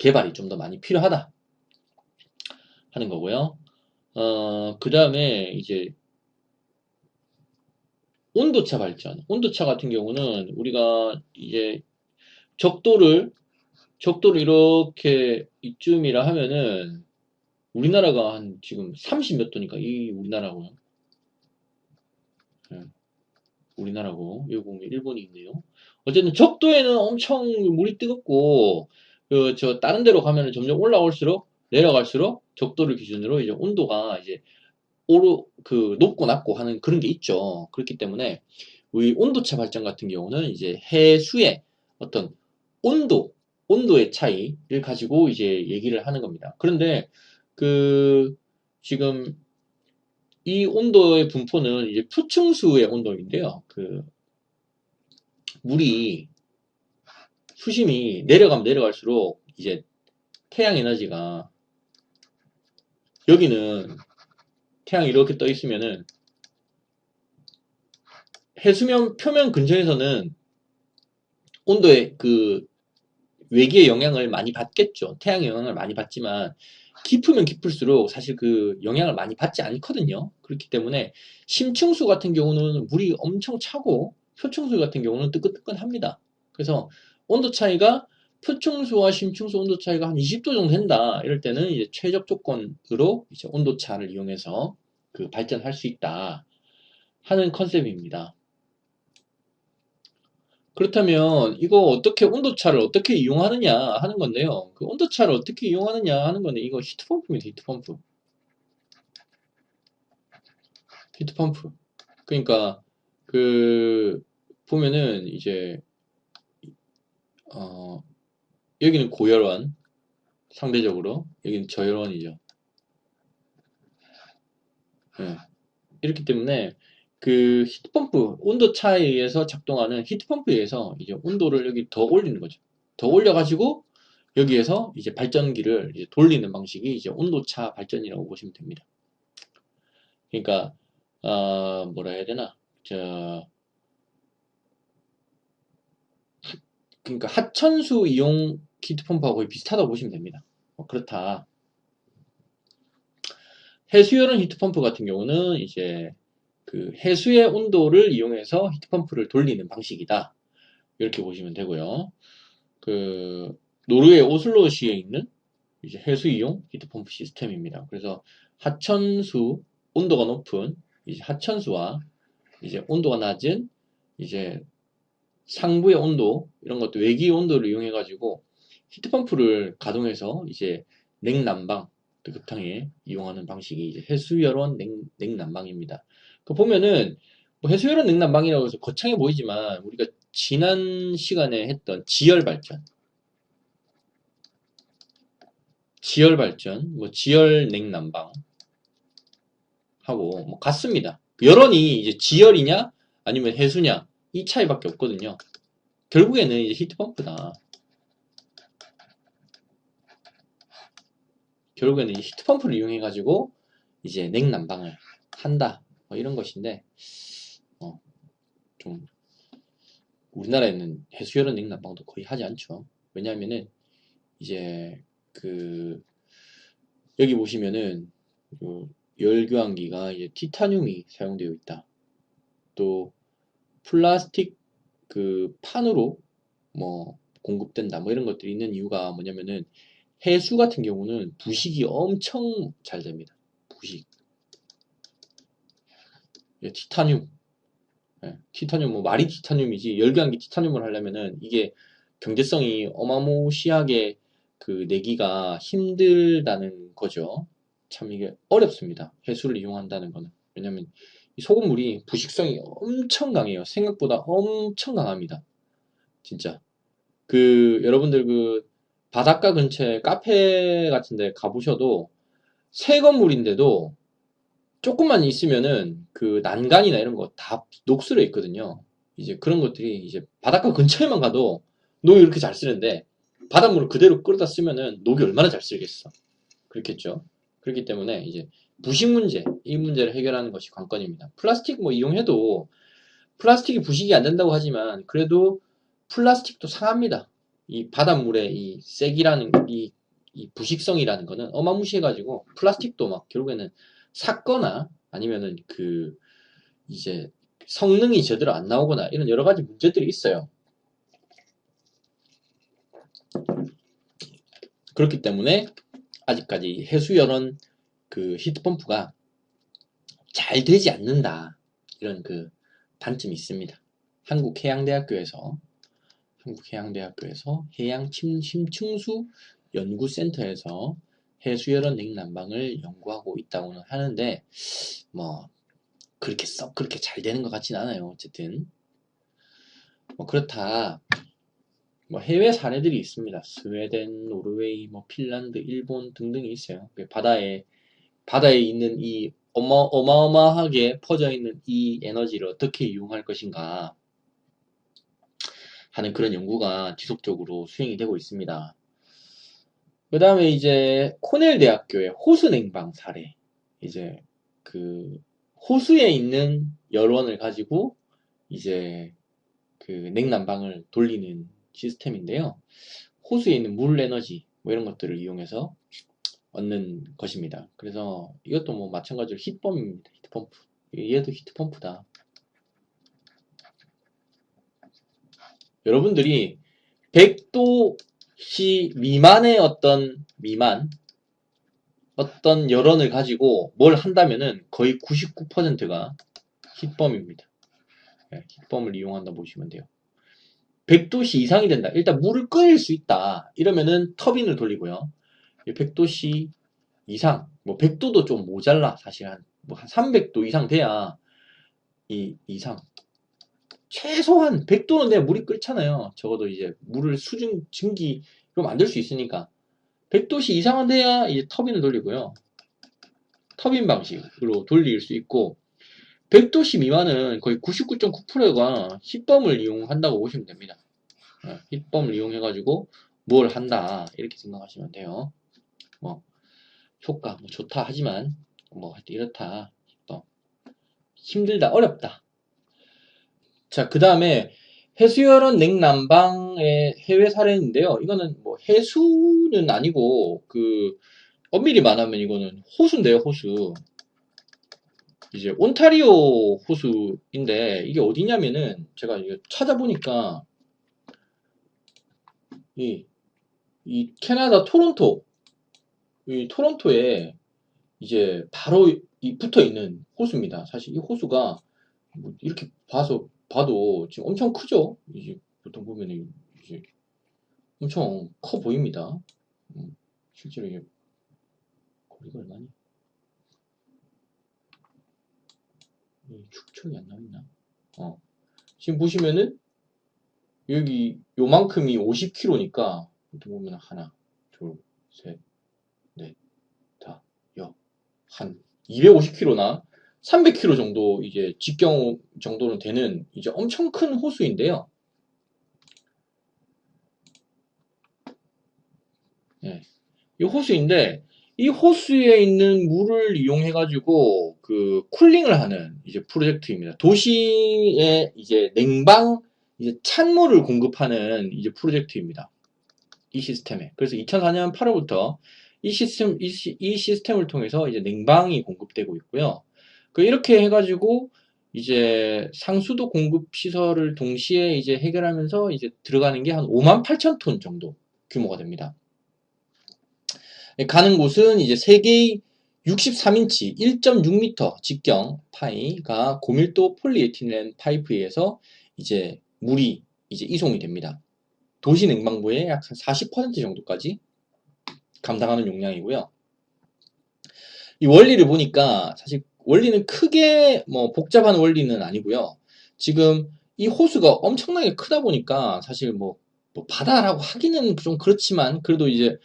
개발이 좀 더 많이 필요하다 하는 거고요. 그 다음에 이제 온도차 발전. 온도차 같은 경우는 우리가 이제 적도를 이렇게 이쯤이라 하면은 우리나라가 한 지금 30 몇 도니까 이 우리나라고요. 예, 우리나라고 여기 보면 일본이 있네요. 어쨌든 적도에는 엄청 물이 뜨겁고 저 다른 데로 가면은 점점 올라올수록 내려갈수록 적도를 기준으로 이제 온도가 이제 높고 낮고 하는 그런 게 있죠. 그렇기 때문에 우리 온도차 발전 같은 경우는 이제 해수의 어떤 온도, 온도의 차이를 가지고 이제 얘기를 하는 겁니다. 그런데 그 지금 이 온도의 분포는 이제 표층수의 온도인데요. 그 물이 수심이 내려가면 내려갈수록 이제 태양 에너지가 여기는 태양이 이렇게 떠 있으면은 해수면 표면 근처에서는 온도의 그 외기의 영향을 많이 받겠죠. 태양의 영향을 많이 받지만 깊으면 깊을수록 사실 그 영향을 많이 받지 않거든요. 그렇기 때문에 심층수 같은 경우는 물이 엄청 차고 표층수 같은 경우는 뜨끈뜨끈합니다. 그래서 온도 차이가 표층수와 심층수 온도 차이가 한 20도 정도 된다. 이럴 때는 이제 최적 조건으로 이제 온도차를 이용해서 그 발전할 수 있다 하는 컨셉입니다. 그렇다면 이거 어떻게 온도차를 어떻게 이용하느냐 하는 건데요. 그 온도차를 어떻게 이용하느냐 하는 건데 이거 히트펌프입니다. 히트펌프. 히트펌프. 그러니까 그 보면은 이제 어 여기는 고열원 상대적으로 여기는 저열원이죠. 예. 이렇기 때문에 그 히트펌프 온도 차에 의해서 작동하는 히트펌프에 의해서 이제 온도를 여기 더 올리는 거죠. 더 올려가지고 여기에서 이제 발전기를 이제 돌리는 방식이 이제 온도차 발전이라고 보시면 됩니다. 그러니까 뭐라 해야 되나? 그러니까 하천수 이용 히트펌프하고 거의 비슷하다고 보시면 됩니다. 그렇다. 해수열은 히트펌프 같은 경우는 이제 그 해수의 온도를 이용해서 히트펌프를 돌리는 방식이다. 이렇게 보시면 되고요. 그 노르웨이 오슬로시에 있는 이제 해수 이용 히트펌프 시스템입니다. 그래서 하천수 온도가 높은 이제 하천수와 이제 온도가 낮은 이제 상부의 온도 이런 것도 외기 온도를 이용해 가지고 히트펌프를 가동해서 이제 냉난방 급탕에 이용하는 방식이 이제 해수열원 냉난방입니다. 그 보면은 뭐 해수열원 냉난방이라고 해서 거창해 보이지만 우리가 지난 시간에 했던 지열 발전, 뭐 지열 냉난방 하고 뭐 같습니다. 열원이 이제 지열이냐 아니면 해수냐 이 차이밖에 없거든요. 결국에는 이제 히트펌프다. 결국에는 이 히트펌프를 이용해 가지고 이제 냉난방을 한다. 뭐 이런 것인데 좀 우리나라에는 해수열은 냉난방도 거의 하지 않죠. 왜냐하면은 이제 그 여기 보시면은 그 열교환기가 이제 티타늄이 사용되어 있다. 또 플라스틱 그 판으로 뭐 공급된다. 뭐 이런 것들이 있는 이유가 뭐냐면은 해수 같은 경우는 부식이 엄청 잘 됩니다. 부식. 티타늄. 티타늄 뭐 말이 티타늄이지 열교환기 티타늄을 하려면은 이게 경제성이 어마무시하게 그 내기가 힘들다는 거죠. 참 이게 어렵습니다. 해수를 이용한다는 거는. 왜냐면 이 소금물이 부식성이 엄청 강해요. 생각보다 엄청 강합니다. 진짜. 그 여러분들 그 바닷가 근처에 카페 같은 데 가보셔도 새 건물인데도 조금만 있으면은 그 난간이나 이런 거 다 녹슬어 있거든요. 이제 그런 것들이 이제 바닷가 근처에만 가도 녹이 이렇게 잘 쓰는데 바닷물을 그대로 끌어다 쓰면은 녹이 얼마나 잘 쓰겠어. 그렇겠죠. 그렇기 때문에 이제 부식 문제, 이 문제를 해결하는 것이 관건입니다. 플라스틱 뭐 이용해도 플라스틱이 부식이 안 된다고 하지만 그래도 플라스틱도 상합니다. 이 바닷물의 이 색이라는 이 부식성이라는 거는 어마무시해가지고 플라스틱도 막 결국에는 삭거나 아니면은 이제 성능이 제대로 안 나오거나 이런 여러 가지 문제들이 있어요. 그렇기 때문에 아직까지 해수열은 히트펌프가 잘 되지 않는다. 이런 단점이 있습니다. 한국해양대학교에서 해양심층수 연구센터에서 해수열원 냉난방을 연구하고 있다고는 하는데 뭐 그렇게 잘 되는 것 같진 않아요. 어쨌든 뭐 그렇다. 뭐 해외 사례들이 있습니다. 스웨덴, 노르웨이, 뭐 핀란드, 일본 등등이 있어요. 바다에 있는 이 어마어마하게 퍼져 있는 이 에너지를 어떻게 이용할 것인가 하는 그런 연구가 지속적으로 수행이 되고 있습니다. 그 다음에 이제 코넬 대학교의 호수 냉방 사례. 이제 호수에 있는 열원을 가지고 이제 냉난방을 돌리는 시스템인데요. 호수에 있는 물 에너지 뭐 이런 것들을 이용해서 얻는 것입니다. 그래서 이것도 뭐 마찬가지로 히트펌입니다. 히트펌프. 얘도 히트펌프다. 여러분들이 100도씨 미만의 어떤 열원을 가지고 뭘 한다면은 거의 99%가 히트펌입니다. 네, 히트펌을 이용한다 보시면 돼요. 100도씨 이상이 된다. 일단 물을 끓일 수 있다. 이러면은 터빈을 돌리고요. 100도씨 이상, 뭐 100도도 좀 모자라. 사실 한 300도 이상 돼야 이상. 최소한 100도는 돼야 물이 끓잖아요. 적어도 이제 물을 증기로 만들 수 있으니까 100도씨 이상은 돼야 이제 터빈을 돌리고요. 터빈 방식으로 돌릴 수 있고 100도씨 미만은 거의 99.9%가 히트펌을 이용한다고 보시면 됩니다. 히트펌을 이용해가지고 뭘 한다 이렇게 생각하시면 돼요. 뭐 효과 뭐 좋다 하지만 뭐 이렇다 힘들다 어렵다. 자, 그 다음에 해수열원 냉난방의 해외 사례인데요. 이거는 뭐 해수는 아니고 엄밀히 말하면 이거는 호수인데요. 호수. 이제 온타리오 호수인데 이게 어디냐면은 제가 이거 찾아보니까 이 캐나다 토론토 이 토론토에 이제 바로 붙어 있는 호수입니다. 사실 이 호수가 뭐 이렇게 봐도 지금 엄청 크죠? 이제 보통 보면은 이제 엄청 커 보입니다. 실제로 이게 거리가 얼마니? 축척이 안 나있나? 지금 보시면은 여기 요만큼이 50km니까 보통 보면 하나, 둘, 셋, 넷, 다, 한 250km나 300km 정도 이제 직경 정도는 되는 이제 엄청 큰 호수인데요. 네. 이 호수인데 이 호수에 있는 물을 이용해 가지고 쿨링을 하는 이제 프로젝트입니다. 도시에 이제 냉방 이제 찬물을 공급하는 이제 프로젝트입니다. 이 시스템에. 그래서 2004년 8월부터 이 시스템을 통해서 이제 냉방이 공급되고 있고요. 이렇게 해가지고 이제 상수도 공급 시설을 동시에 이제 해결하면서 이제 들어가는 게 한 58,000톤 정도 규모가 됩니다. 가는 곳은 이제 세개의 63인치 1.6m 직경 파이가 고밀도 폴리에틸렌 파이프에서 이제 물이 이제 이송이 됩니다. 도시 냉방부의 약 40% 정도까지 감당하는 용량이고요. 이 원리를 보니까 사실 원리는 크게 뭐 복잡한 원리는 아니고요. 지금 이 호수가 엄청나게 크다 보니까 사실 뭐 바다라고 하기는 좀 그렇지만 그래도 이제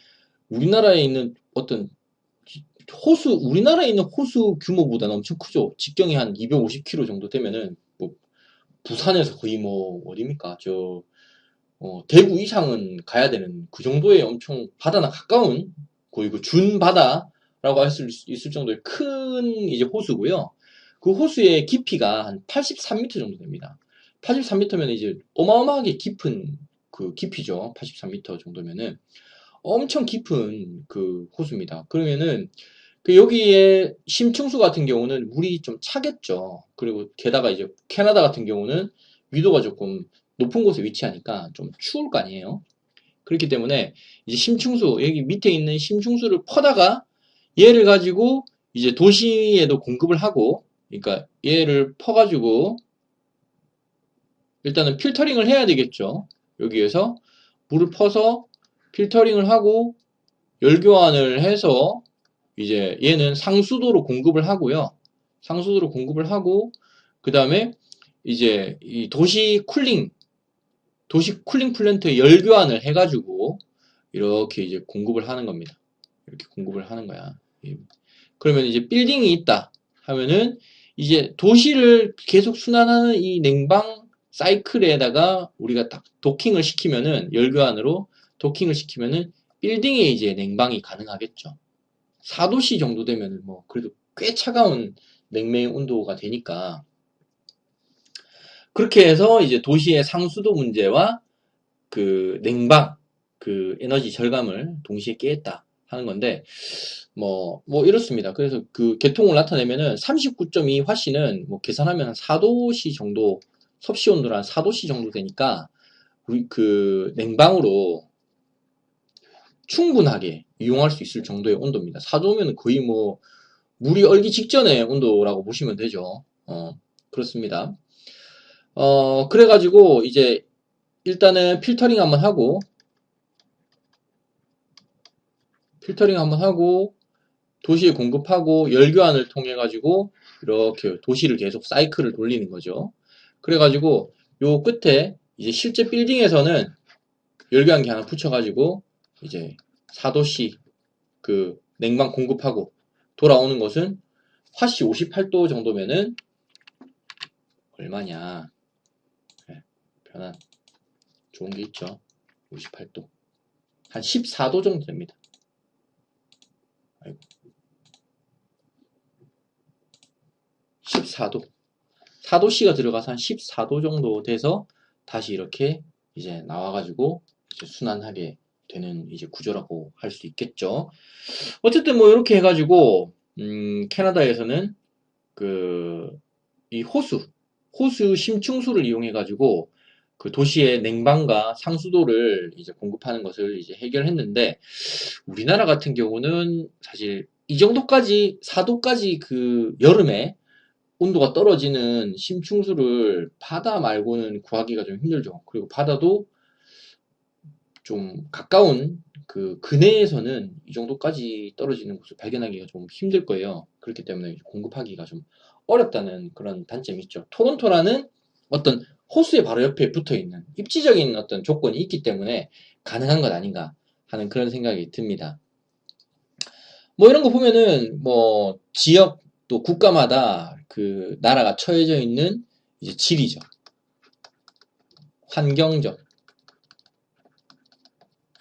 우리나라에 있는 어떤 우리나라에 있는 호수 규모보다는 엄청 크죠. 직경이 한 250km 정도 되면은 뭐 부산에서 거의 뭐 어디입니까? 대구 이상은 가야 되는 그 정도의 엄청 바다나 가까운 거의 준 바다라고 할 수 있을 정도의 큰 이제 호수고요. 그 호수의 깊이가 한 83m 정도 됩니다. 83m면 이제 어마어마하게 깊은 깊이죠. 83m 정도면은 엄청 깊은 호수입니다. 그러면은 그 여기에 심층수 같은 경우는 물이 좀 차겠죠. 그리고 게다가 이제 캐나다 같은 경우는 위도가 조금 높은 곳에 위치하니까 좀 추울 거 아니에요. 그렇기 때문에 이제 심층수, 여기 밑에 있는 심층수를 퍼다가 얘를 가지고 이제 도시에도 공급을 하고, 그러니까 얘를 퍼가지고 일단은 필터링을 해야 되겠죠. 여기에서 물을 퍼서 필터링을 하고 열교환을 해서 이제 얘는 상수도로 공급을 하고요. 상수도로 공급을 하고 그 다음에 이제 이 도시 쿨링 플랜트에 열교환을 해가지고 이렇게 이제 공급을 하는 겁니다. 이렇게 공급을 하는 거야. 그러면 이제 빌딩이 있다 하면은 이제 도시를 계속 순환하는 이 냉방 사이클에다가 우리가 딱 도킹을 시키면은 열교환으로 도킹을 시키면은 빌딩에 이제 냉방이 가능하겠죠. 4도씨 정도 되면은 뭐 그래도 꽤 차가운 냉매 온도가 되니까 그렇게 해서 이제 도시의 상수도 문제와 그 냉방, 그 에너지 절감을 동시에 깨겠다 하는 건데, 뭐 이렇습니다. 그래서 그 계통을 나타내면은 39.2 화씨는 뭐 계산하면 한 4도씨 정도, 섭씨 온도가 한 4도씨 정도 되니까, 우리 그 냉방으로 충분하게 이용할 수 있을 정도의 온도입니다. 4도면 거의 뭐, 물이 얼기 직전의 온도라고 보시면 되죠. 그렇습니다. 그래가지고 이제 일단은 필터링 한번 하고 도시에 공급하고 열교환을 통해 가지고 이렇게 도시를 계속 사이클을 돌리는 거죠. 그래가지고 요 끝에 이제 실제 빌딩에서는 열교환기 하나 붙여가지고 이제 4도씨 그 냉방 공급하고 돌아오는 것은 화씨 58도 정도면은 얼마냐? 변환 좋은 게 있죠. 58도 한 14도 정도 됩니다. 아이고. 14도 4도씨가 들어가서 한 14도 정도 돼서 다시 이렇게 이제 나와가지고 이제 순환하게 되는 이제 구조라고 할 수 있겠죠. 어쨌든 뭐 이렇게 해가지고 캐나다에서는 그 이 호수 심층수를 이용해가지고 그 도시의 냉방과 상수도를 이제 공급하는 것을 이제 해결했는데 우리나라 같은 경우는 사실 이 정도까지 4도까지 그 여름에 온도가 떨어지는 심층수를 바다 말고는 구하기가 좀 힘들죠. 그리고 바다도 좀 가까운 그 근해에서는 이 정도까지 떨어지는 곳을 발견하기가 좀 힘들 거예요. 그렇기 때문에 공급하기가 좀 어렵다는 그런 단점이 있죠. 토론토라는 어떤 호수의 바로 옆에 붙어 있는 입지적인 어떤 조건이 있기 때문에 가능한 것 아닌가 하는 그런 생각이 듭니다. 뭐 이런 거 보면은 뭐 지역 또 국가마다 그 나라가 처해져 있는 이제 지리적, 환경적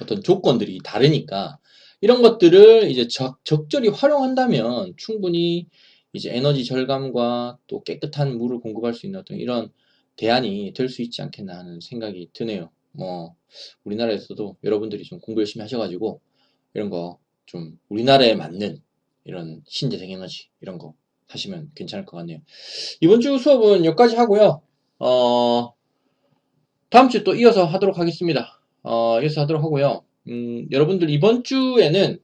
어떤 조건들이 다르니까 이런 것들을 이제 적절히 활용한다면 충분히 이제 에너지 절감과 또 깨끗한 물을 공급할 수 있는 어떤 이런 대안이 될 수 있지 않겠나 하는 생각이 드네요. 뭐 우리나라에서도 여러분들이 좀 공부 열심히 하셔가지고 이런 거 좀 우리나라에 맞는 이런 신재생 에너지 이런 거 하시면 괜찮을 것 같네요. 이번 주 수업은 여기까지 하고요. 다음 주 또 이어서 하도록 하겠습니다. 이어서 하도록 하고요. 여러분들 이번 주에는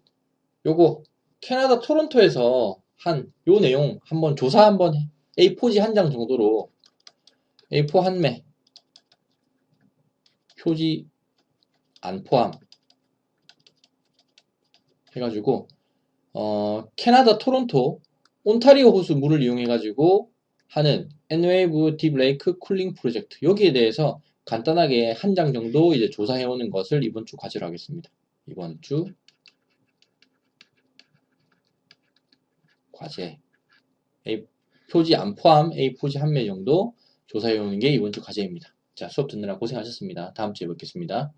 요거 캐나다 토론토에서 한 요 내용 한번 조사 한번 A4지 한 장 정도로 A4 한 매 표지 안 포함 해가지고 캐나다 토론토 온타리오 호수 물을 이용해가지고 하는 Enwave Deep Lake 쿨링 프로젝트 여기에 대해서 간단하게 한 장 정도 이제 조사해오는 것을 이번 주 과제로 하겠습니다. 이번 주 과제 표지 안 포함 A4지 한 매 정도 조사해오는 게 이번 주 과제입니다. 자, 수업 듣느라 고생하셨습니다. 다음 주에 뵙겠습니다.